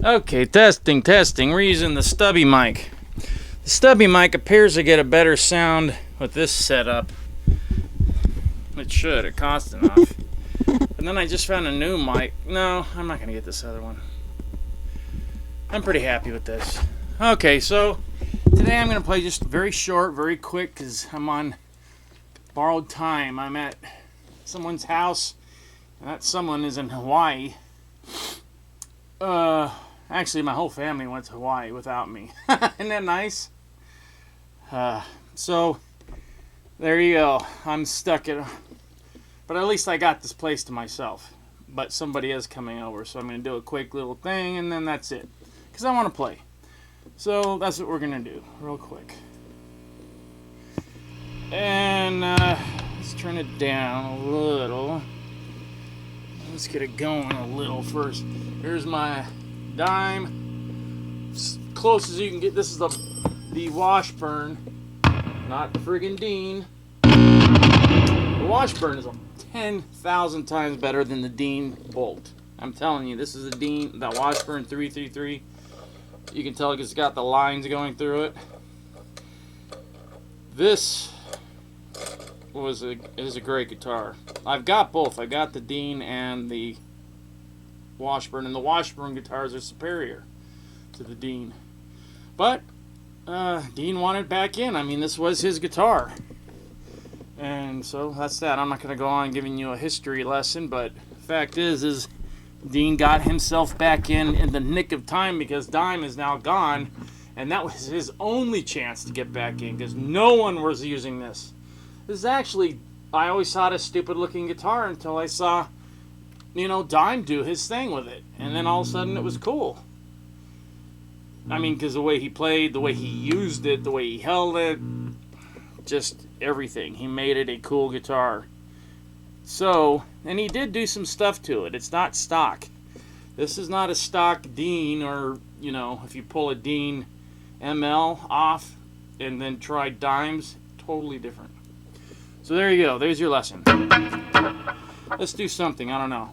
Okay, testing. We're using the stubby mic. The stubby mic appears to get a better sound with this setup. It should. It costs enough. And then I just found a new mic. No, I'm not going to get this other one. I'm pretty happy with this. Okay, so today I'm going to play just very short, very quick, because I'm on borrowed time. I'm at someone's house, and that someone is in Hawaii. Actually, my whole family went to Hawaii without me. Isn't that nice? So, there you go. I'm stuck at... But at least I got this place to myself. But somebody is coming over, so I'm going to do a quick little thing, and then that's it. Because I want to play. So, that's what we're going to do, real quick. And, let's turn it down a little. Let's get it going a little first. Here's my dime. As close as you can get. This is the Washburn, not the friggin' Dean. The Washburn is 10,000 times better than the Dean Bolt. I'm telling you, this is the Washburn 333. You can tell it's got the lines going through it. This is a great guitar. I've got both. I got the Dean and the Washburn, and the Washburn guitars are superior to the Dean. But Dean wanted back in. I mean, this was his guitar. And so that's that. I'm not going to go on giving you a history lesson, but the fact is Dean got himself back in the nick of time because Dime is now gone, and that was his only chance to get back in because no one was using this. This is actually, I always thought a stupid looking guitar until I saw, Dime do his thing with it. And then all of a sudden it was cool. I mean, because the way he played, the way he used it, the way he held it, just everything. He made it a cool guitar. So, and he did do some stuff to it. It's not stock. This is not a stock Dean or, if you pull a Dean ML off and then try Dimes, totally different. So there you go. There's your lesson. Let's do something. I don't know.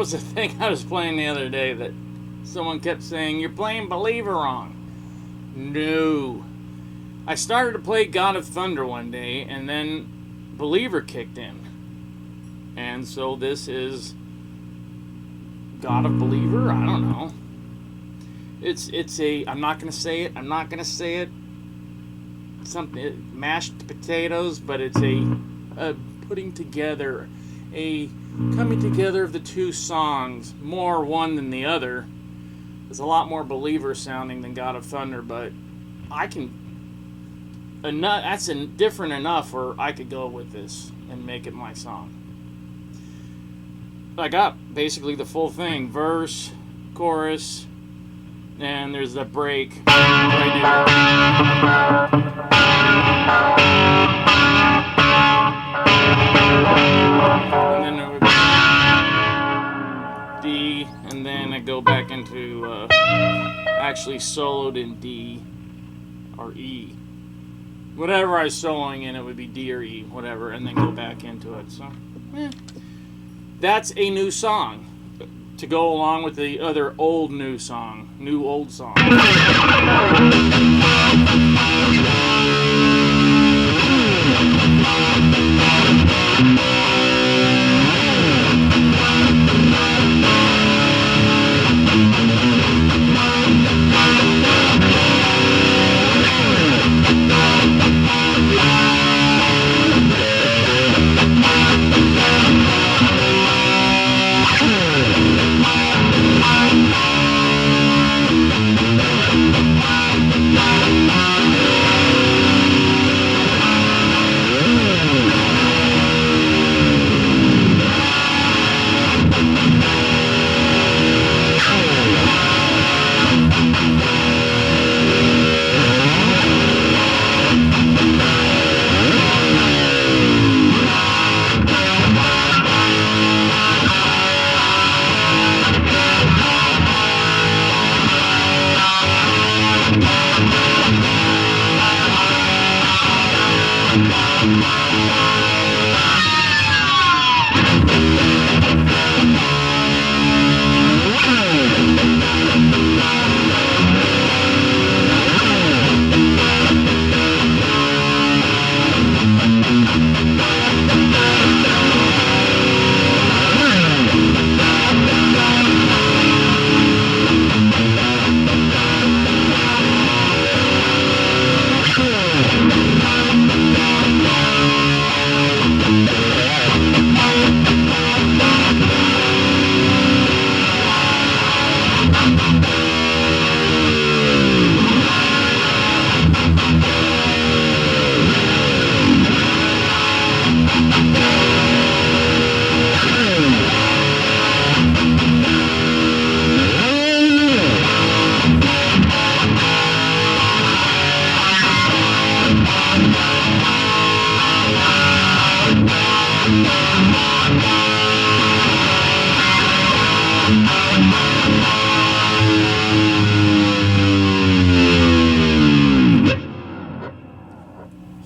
was the thing I was playing the other day that someone kept saying, "You're playing Believer wrong." No. I started to play God of Thunder one day, and then Believer kicked in. And so this is God of Believer? I don't know. It's a, I'm not going to say it. Something, mashed potatoes, but it's a putting together, a coming together of the two songs, more one than the other. It's a lot more Believer sounding than God of Thunder, but I can, that's different enough where I could go with this and make it my song. I got basically the full thing, verse, chorus, and there's a break right here. And then there would be D, and then I go back into actually soloed in D or E. Whatever I was soloing in, it would be D or E, whatever, and then go back into it. So, that's a new song to go along with the other old old song.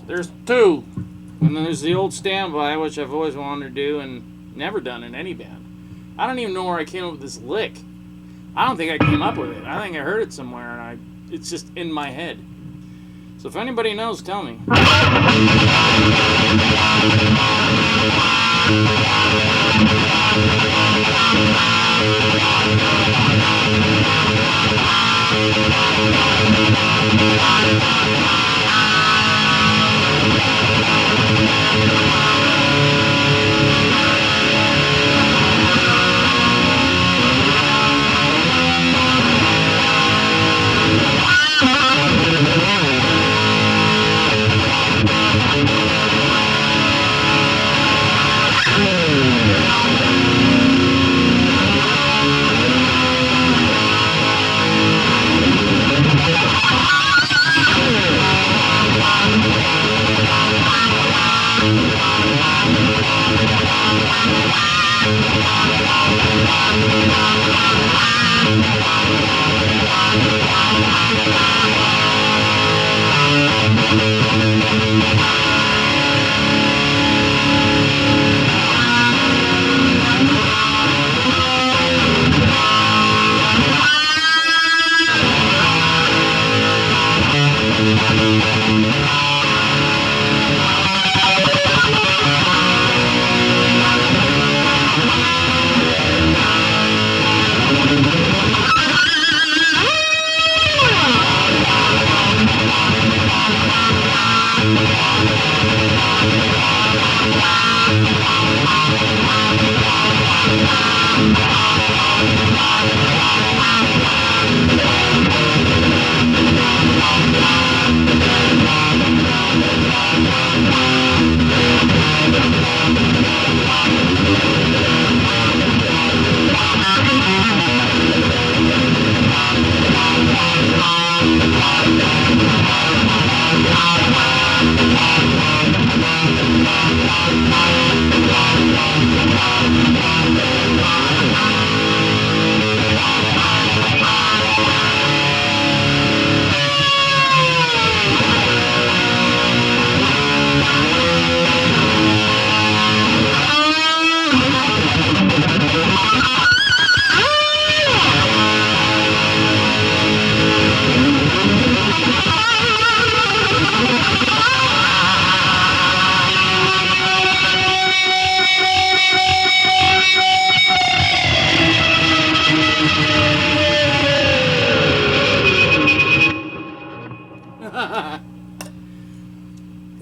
There's two. And then there's the old standby, which I've always wanted to do and never done in any band. I don't even know where I came up with this lick. I don't think I came up with it. I think I heard it somewhere, and it's just in my head. So if anybody knows, tell me.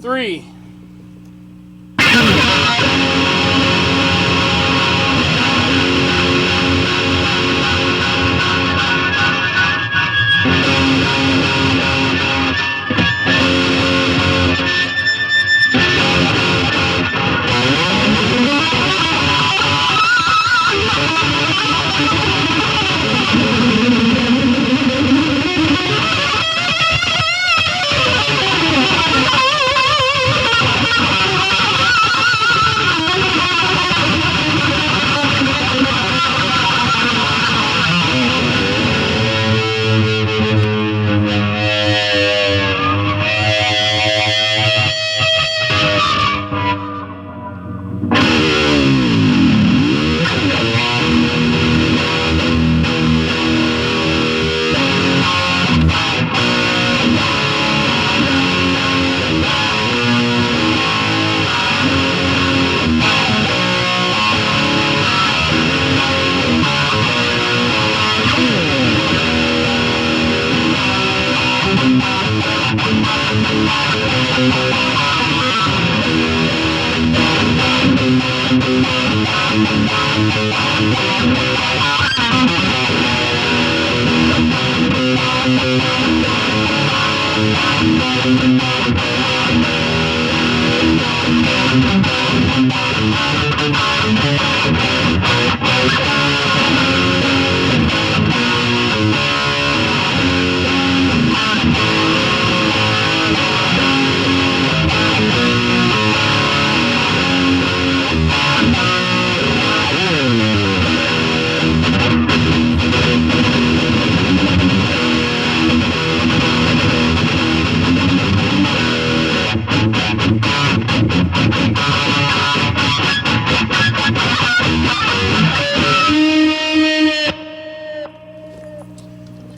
3.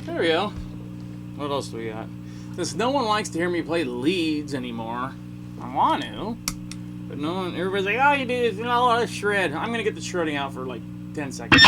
There we go. What else do we got? Since no one likes to hear me play leads anymore, I want to, but no one. Everybody's like, "Oh, you do this, let's shred." I'm gonna get the shredding out for like 10 seconds.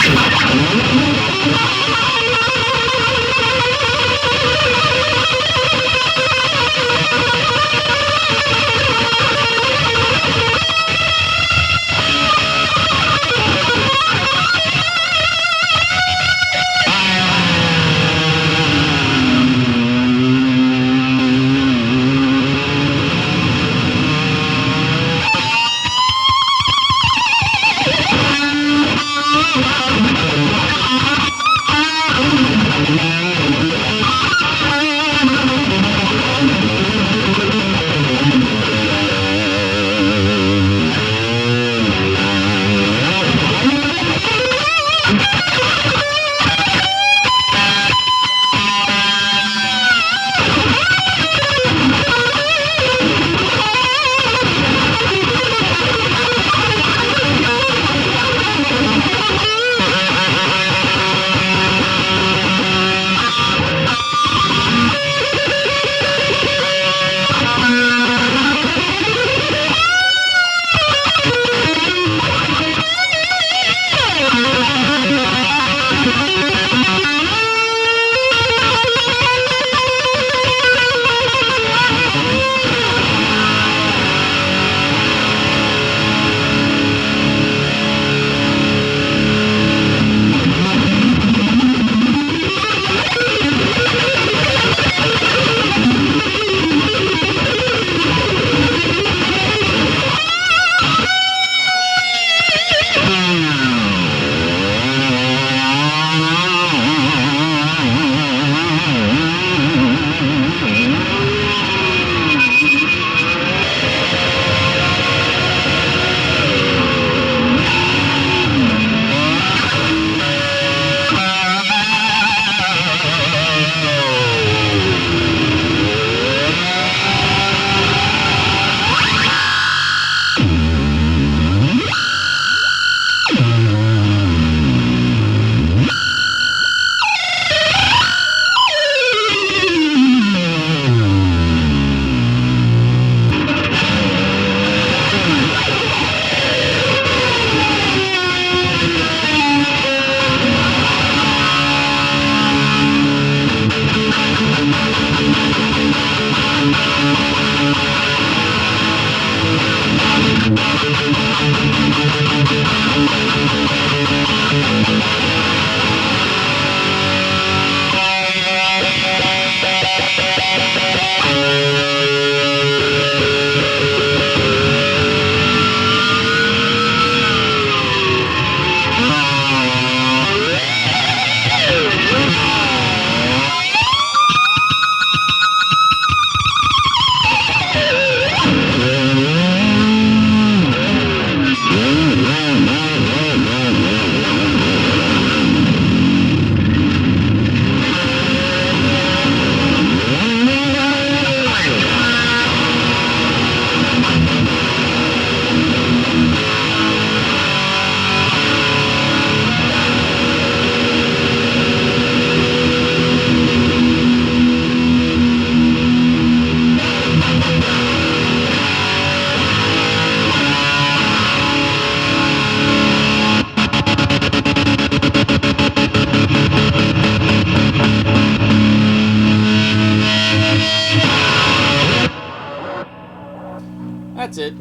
that's it.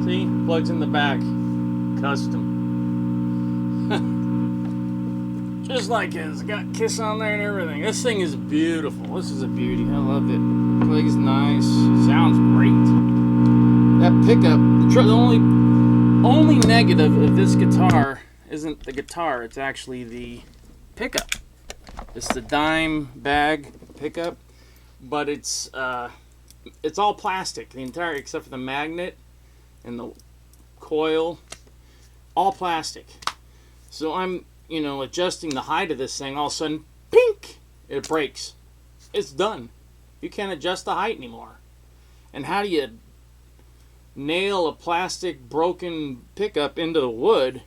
See, plugs in the back, custom. Just like it. It's got Kiss on there and everything. This thing is beautiful. This is a beauty. I love it. Plays nice. Sounds great. That pickup. The only negative of this guitar isn't the guitar. It's actually the pickup. It's the dime bag pickup, but it's all plastic. The entire, except for the magnet and the coil, all plastic. So I'm, adjusting the height of this thing. All of a sudden, pink, it breaks. It's done. You can't adjust the height anymore. And how do you nail a plastic broken pickup into the wood?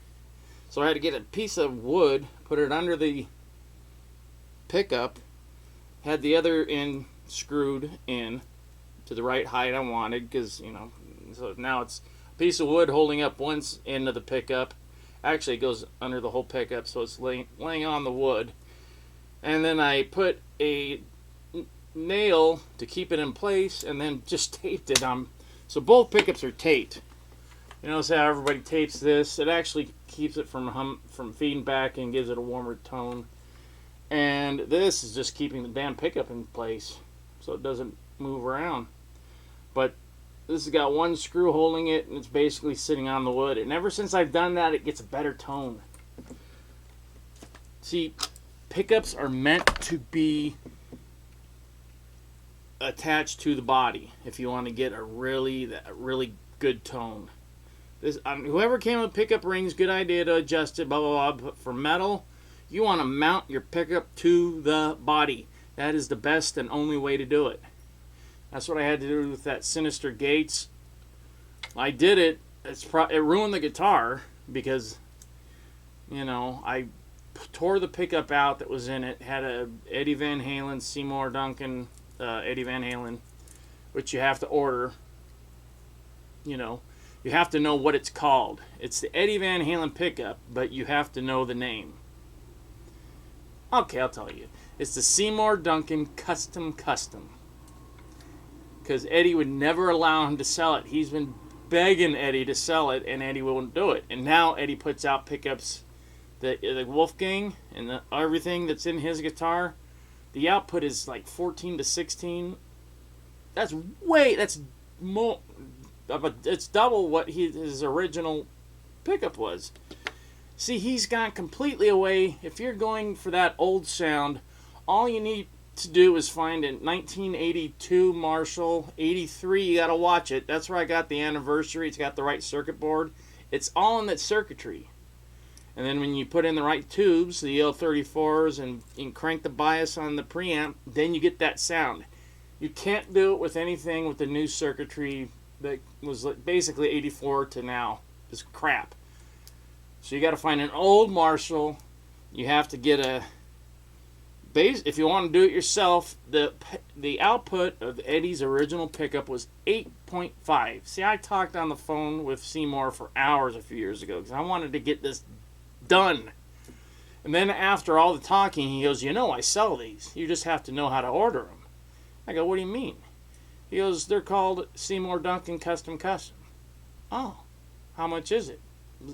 So I had to get a piece of wood, put it under the pickup, had the other end screwed in to the right height I wanted, because, so now it's a piece of wood holding up one end of the pickup. Actually, it goes under the whole pickup, so it's laying on the wood. And then I put a nail to keep it in place, and then just taped it on. So both pickups are taped. You notice how everybody tapes this? It actually keeps it from feeding back and gives it a warmer tone. And this is just keeping the damn pickup in place so it doesn't move around. But this has got one screw holding it, and it's basically sitting on the wood. And ever since I've done that, it gets a better tone. See, pickups are meant to be attached to the body if you want to get a really good tone. Whoever came with pickup rings, good idea to adjust it, blah, blah, blah. But for metal, you want to mount your pickup to the body. That is the best and only way to do it. That's what I had to do with that Sinister Gates. I did it. It ruined the guitar because, I tore the pickup out that was in it. Had a Eddie Van Halen, Seymour Duncan, Eddie Van Halen, which you have to order. You have to know what it's called. It's the Eddie Van Halen pickup, but you have to know the name. Okay, I'll tell you. It's the Seymour Duncan Custom. Because Eddie would never allow him to sell it. He's been begging Eddie to sell it, and Eddie won't do it. And now Eddie puts out pickups, the Wolfgang and everything that's in his guitar. The output is like 14 to 16. That's more. It's double what his original pickup was. See, he's gone completely away. If you're going for that old sound, all you need to do is find a 1982 Marshall. 83, you got to watch it. That's where I got the anniversary. It's got the right circuit board. It's all in that circuitry. And then when you put in the right tubes, the L34s, and crank the bias on the preamp, then you get that sound. You can't do it with anything with the new circuitry that was basically 84 to now. It's crap. So you got to find an old Marshall. You have to get a base. If you want to do it yourself, the output of Eddie's original pickup was 8.5. See, I talked on the phone with Seymour for hours a few years ago because I wanted to get this done. And then after all the talking, he goes, I sell these. You just have to know how to order them. I go, what do you mean? He goes, they're called Seymour Duncan Custom. Oh, how much is it?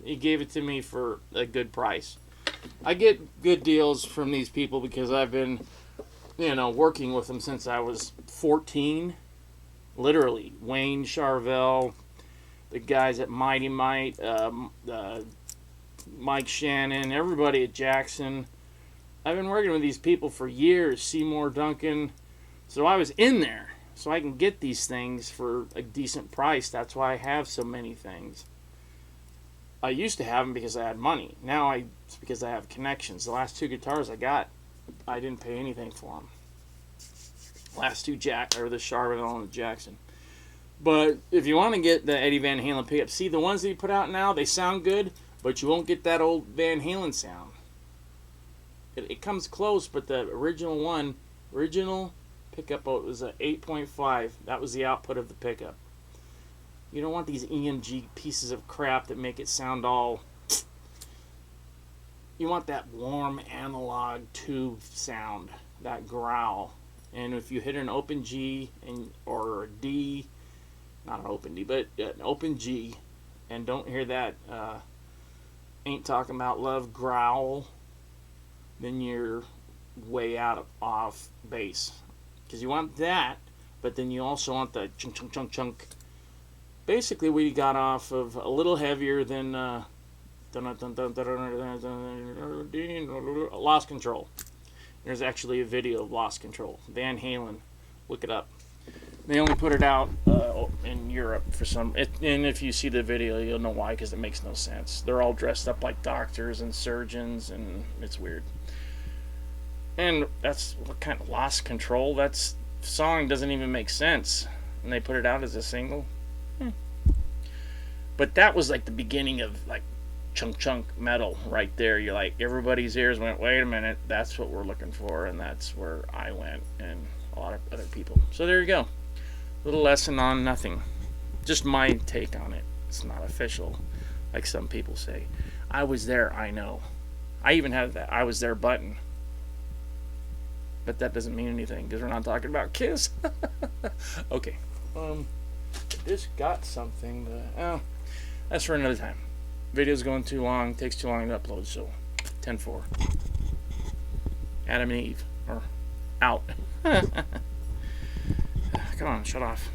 He gave it to me for a good price. I get good deals from these people because I've been, working with them since I was 14. Literally. Wayne Charvel, the guys at Mighty Might, Mike Shannon, everybody at Jackson. I've been working with these people for years. Seymour Duncan. So I was in there. So I can get these things for a decent price. That's why I have so many things. I used to have them because I had money. Now it's because I have connections. The last two guitars I got, I didn't pay anything for them. Last two the Charvel and the Jackson. But if you want to get the Eddie Van Halen pickup, see the ones that you put out now, they sound good, but you won't get that old Van Halen sound. It comes close, but the original pickup was an 8.5. That was the output of the pickup. You don't want these EMG pieces of crap that make it sound all... You want that warm analog tube sound, that growl. And if you hit an open G or a D, not an open D, but an open G, and don't hear that Ain't Talking About Love growl, then you're way out of off bass. Because you want that, but then you also want the chunk, chunk, chunk, chunk. Basically, we got off of a little heavier than Lost Control. There's actually a video of Lost Control. Van Halen. Look it up. They only put it out in Europe for some... and if you see the video, you'll know why, because it makes no sense. They're all dressed up like doctors and surgeons, and it's weird. And that's what kind of Lost Control? That song doesn't even make sense. And they put it out as a single. But that was like the beginning of like chunk metal right there. You're like, everybody's ears went, wait a minute, that's what we're looking for, and that's where I went, and a lot of other people. So there you go. Little lesson on nothing. Just my take on it. It's not official, like some people say. I was there, I know. I even have that I was there button. But that doesn't mean anything, because we're not talking about Kiss. Okay. This got something, but that's for another time. Video's going too long, takes too long to upload, so 10-4. Adam and Eve are out. Come on, shut off.